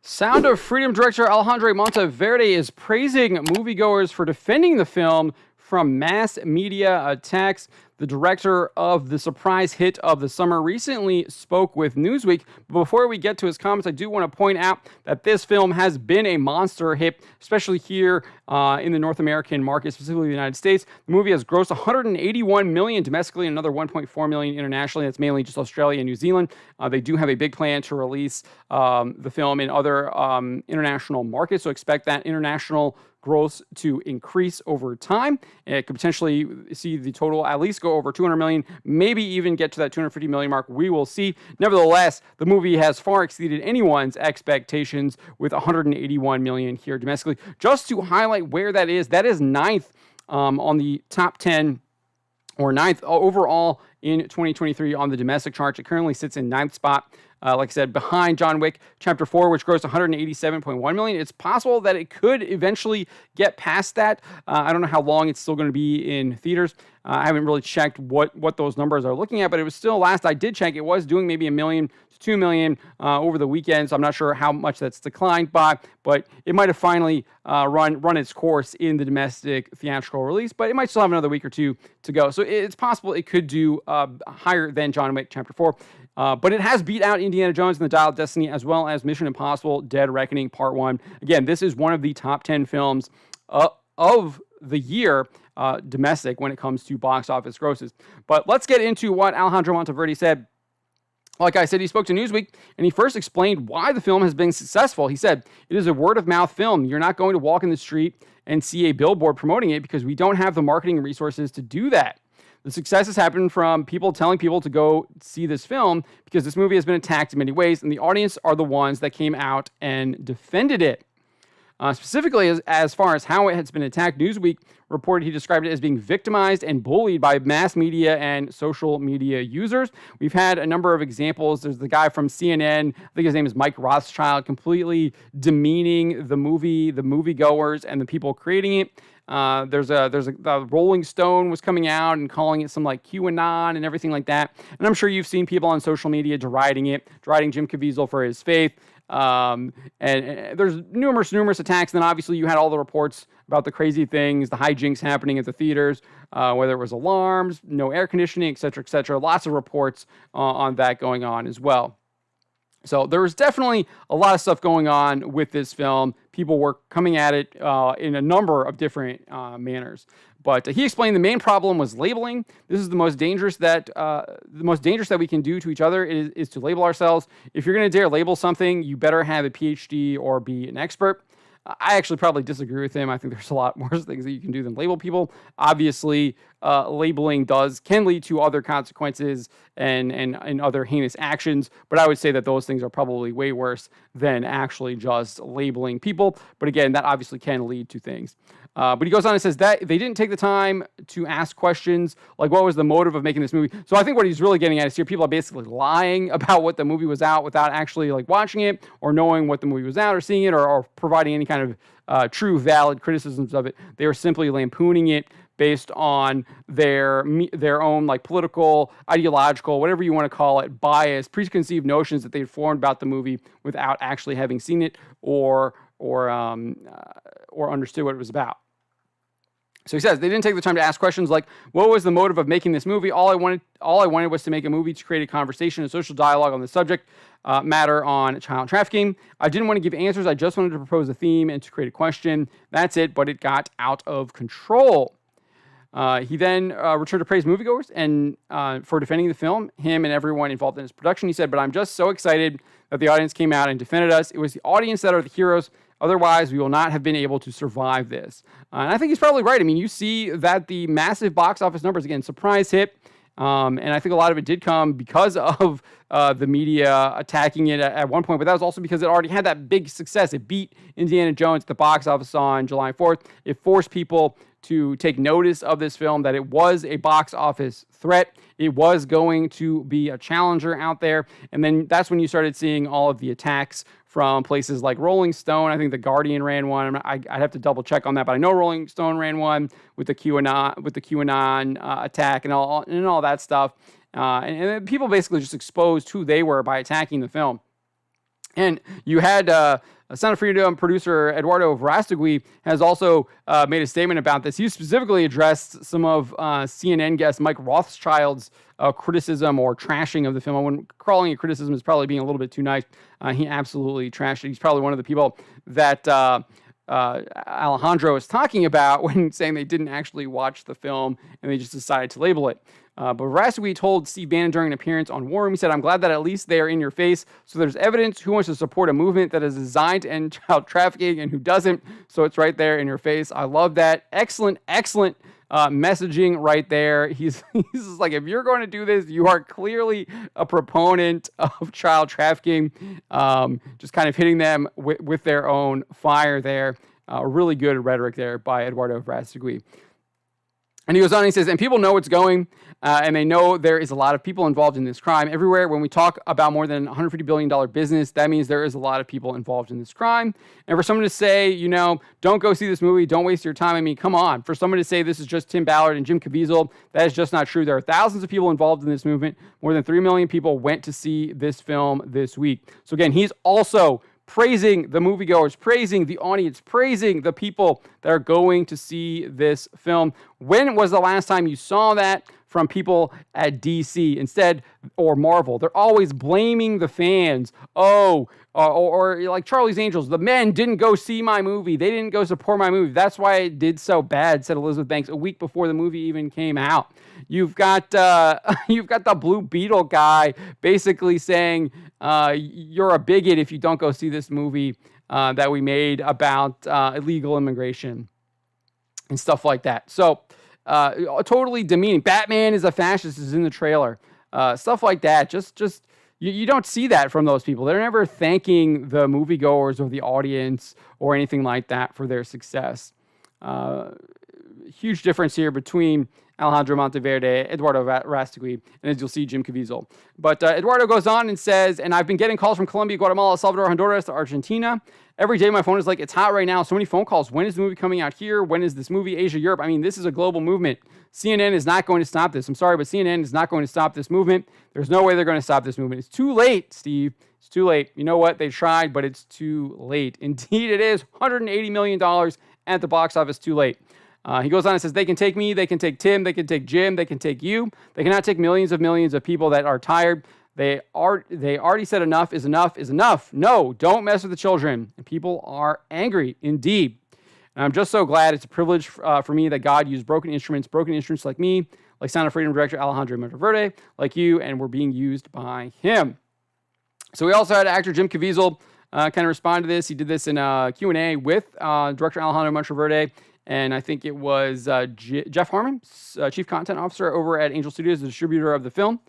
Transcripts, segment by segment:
Sound of Freedom director Alejandro Monteverde is praising moviegoers for defending the film from mass media attacks. The director of the surprise hit of the summer recently spoke with Newsweek. But before we get to his comments, I do want to point out that this film has been a monster hit, especially here in the North American market, specifically the United States. The movie has grossed $181 million domestically and another $1.4 million internationally. That's mainly just Australia and New Zealand. They do have a big plan to release the film in other international markets, so expect that international growth to increase over time. It could potentially see the total at least go over 200 million, maybe even get to that 250 million mark. We will see. Nevertheless, the movie has far exceeded anyone's expectations with 181 million here domestically. Just to highlight where that is ninth on the top 10 or ninth overall in 2023 on the domestic charts. It currently sits in ninth spot. Like I said, behind John Wick Chapter 4, which grossed $187.1 million. It's possible that it could eventually get past that. I don't know how long it's still going to be in theaters. I haven't really checked what those numbers are looking at, but it was still, last I did check, it was doing maybe $1 million to $2 million over the weekend, so I'm not sure how much that's declined by, but it might have finally run its course in the domestic theatrical release, but it might still have another week or two to go. So it's possible it could do higher than John Wick Chapter 4. But it has beat out Indiana Jones and the Dial of Destiny, as well as Mission Impossible Dead Reckoning Part 1. Again, this is one of the top 10 films of the year domestic when it comes to box office grosses. But let's get into what Alejandro Monteverde said. Like I said, he spoke to Newsweek, and he first explained why the film has been successful. He said, "It is a word-of-mouth film. You're not going to walk in the street and see a billboard promoting it because we don't have the marketing resources to do that. The success has happened from people telling people to go see this film because this movie has been attacked in many ways, and the audience are the ones that came out and defended it." Specifically, as far as how it has been attacked, Newsweek reported he described it as being victimized and bullied by mass media and social media users. We've had a number of examples. There's the guy from CNN, I think his name is Mike Rothschild, completely demeaning the moviegoers and the people creating it. The Rolling Stone was coming out and calling it some like QAnon and everything like that. And I'm sure you've seen people on social media deriding Jim Caviezel for his faith. And there's numerous attacks. And then obviously you had all the reports about the crazy things, the hijinks happening at the theaters, whether it was alarms, no air conditioning, et cetera, lots of reports on that going on as well. So there was definitely a lot of stuff going on with this film. People were coming at it in a number of different manners. But he explained the main problem was labeling. This is the most dangerous that we can do to each other is to label ourselves. If you're going to dare label something, you better have a PhD or be an expert. I actually probably disagree with him. I think there's a lot worse things that you can do than label people. Obviously, labeling can lead to other consequences and other heinous actions, but I would say that those things are probably way worse than actually just labeling people. But again, that obviously can lead to things. But he goes on and says that they didn't take the time to ask questions like what was the motive of making this movie. So I think what he's really getting at is here people are basically lying about what the movie was out without actually like watching it or knowing what the movie was out or seeing it or providing any kind of true valid criticisms of it. They were simply lampooning it based on their own like political, ideological, whatever you want to call it, bias, preconceived notions that they had formed about the movie without actually having seen it or understood what it was about. So he says they didn't take the time to ask questions like, what was the motive of making this movie? All I wanted was to make a movie to create a conversation, a social dialogue on the subject matter on child trafficking. I didn't want to give answers. I just wanted to propose a theme and to create a question. That's it, but it got out of control. He then returned to praise moviegoers and for defending the film, him and everyone involved in its production. He said, but I'm just so excited that the audience came out and defended us. It was the audience that are the heroes. Otherwise, we will not have been able to survive this. And I think he's probably right. I mean, you see that the massive box office numbers, again, surprise hit. And I think a lot of it did come because of the media attacking it at one point, but that was also because it already had that big success. It beat Indiana Jones at the box office on July 4th. It forced people to take notice of this film, that it was a box office threat. It was going to be a challenger out there. And then that's when you started seeing all of the attacks from places like Rolling Stone. I think The Guardian ran one. I'd have to double check on that, but I know Rolling Stone ran one with the QAnon attack and all that stuff. And people basically just exposed who they were by attacking the film. And you had Sound of Freedom producer Eduardo Verastegui has also made a statement about this. He specifically addressed some of CNN guest Mike Rothschild's criticism or trashing of the film. When calling it criticism is probably being a little bit too nice. He absolutely trashed it. He's probably one of the people that Alejandro is talking about when saying they didn't actually watch the film and they just decided to label it. But Verastegui told Steve Bannon during an appearance on War Room, he said, "I'm glad that at least they are in your face. So there's evidence who wants to support a movement that is designed to end child trafficking and who doesn't. So it's right there in your face." I love that. Excellent messaging right there. He's just like, if you're going to do this, you are clearly a proponent of child trafficking. Just kind of hitting them with their own fire there. Really good rhetoric there by Eduardo Verastegui. And he goes on and he says, and people know it's going, and they know there is a lot of people involved in this crime. Everywhere, when we talk about more than $150 billion business, that means there is a lot of people involved in this crime. And for someone to say, don't go see this movie, don't waste your time. I mean, come on. For someone to say this is just Tim Ballard and Jim Caviezel, that is just not true. There are thousands of people involved in this movement. More than 3 million people went to see this film this week. So again, he's also praising the moviegoers, praising the audience, praising the people that are going to see this film. When was the last time you saw that from people at DC instead, or Marvel? They're always blaming the fans. Or like Charlie's Angels, the men didn't go see my movie. They didn't go support my movie. That's why it did so bad, said Elizabeth Banks a week before the movie even came out. You've got the Blue Beetle guy basically saying you're a bigot if you don't go see this movie that we made about illegal immigration and stuff like that. So totally demeaning. Batman is a fascist is in the trailer. Stuff like that. Just you don't see that from those people. They're never thanking the moviegoers or the audience or anything like that for their success. Huge difference here between Alejandro Monteverde, Eduardo Verastegui, and as you'll see, Jim Caviezel. But Eduardo goes on and says, and I've been getting calls from Colombia, Guatemala, El Salvador, Honduras, to Argentina. Every day my phone is like, it's hot right now. So many phone calls. When is the movie coming out here? When is this movie? Asia, Europe. I mean, this is a global movement. CNN is not going to stop this. I'm sorry, but CNN is not going to stop this movement. There's no way they're going to stop this movement. It's too late, Steve. It's too late. You know what? They tried, but it's too late. Indeed, it is. $180 million at the box office. Too late. He goes on and says, they can take me, they can take Tim, they can take Jim, they can take you. They cannot take millions of people that are tired. They already said enough is enough is enough. No, don't mess with the children. And people are angry, indeed. And I'm just so glad. It's a privilege for me that God used broken instruments like me, like Sound of Freedom director Alejandro Monteverde, like you, and we're being used by him. So we also had actor Jim Caviezel kind of respond to this. He did this in a Q&A with director Alejandro Monteverde. And I think it was Jeff Harmon, Chief Content Officer over at Angel Studios, the distributor of the film.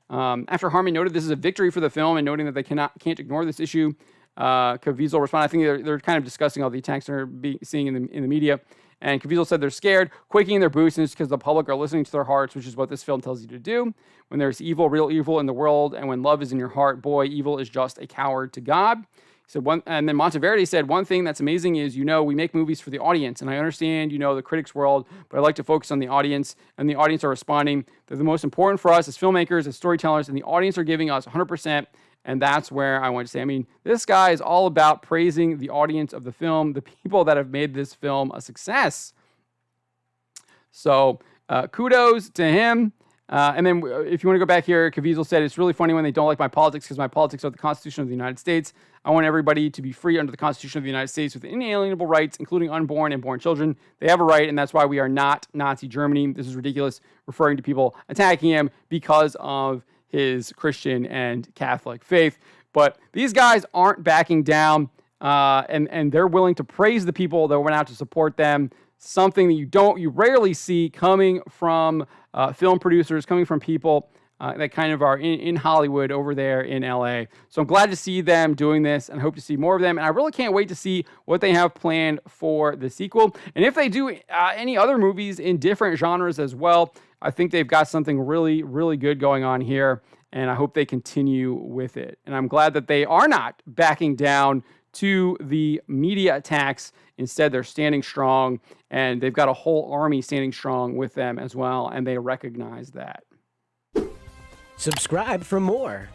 After Harmon noted this is a victory for the film and noting that they can't ignore this issue, Caviezel responded. I think they're kind of discussing all the attacks they're seeing in the media. And Caviezel said they're scared, quaking in their boots, and it's because the public are listening to their hearts, which is what this film tells you to do. When there's evil, real evil in the world, and when love is in your heart, boy, evil is just a coward to God. So and then Monteverde said, one thing that's amazing is, we make movies for the audience. And I understand, the critics world, but I like to focus on the audience. And the audience are responding. They're the most important for us as filmmakers, as storytellers. And the audience are giving us 100%. And that's where I want to say, this guy is all about praising the audience of the film, the people that have made this film a success. So kudos to him. And then if you want to go back here, Caviezel said, it's really funny when they don't like my politics because my politics are the Constitution of the United States. I want everybody to be free under the Constitution of the United States with inalienable rights, including unborn and born children. They have a right, and that's why we are not Nazi Germany. This is ridiculous, referring to people attacking him because of his Christian and Catholic faith. But these guys aren't backing down, and they're willing to praise the people that went out to support them. Something that you rarely see coming from film producers, coming from people that kind of are in Hollywood over there in LA. So I'm glad to see them doing this and hope to see more of them. And I really can't wait to see what they have planned for the sequel. And if they do any other movies in different genres as well, I think they've got something really, really good going on here. And I hope they continue with it. And I'm glad that they are not backing down to the media attacks. Instead, they're standing strong, and they've got a whole army standing strong with them as well, and they recognize that. Subscribe for more.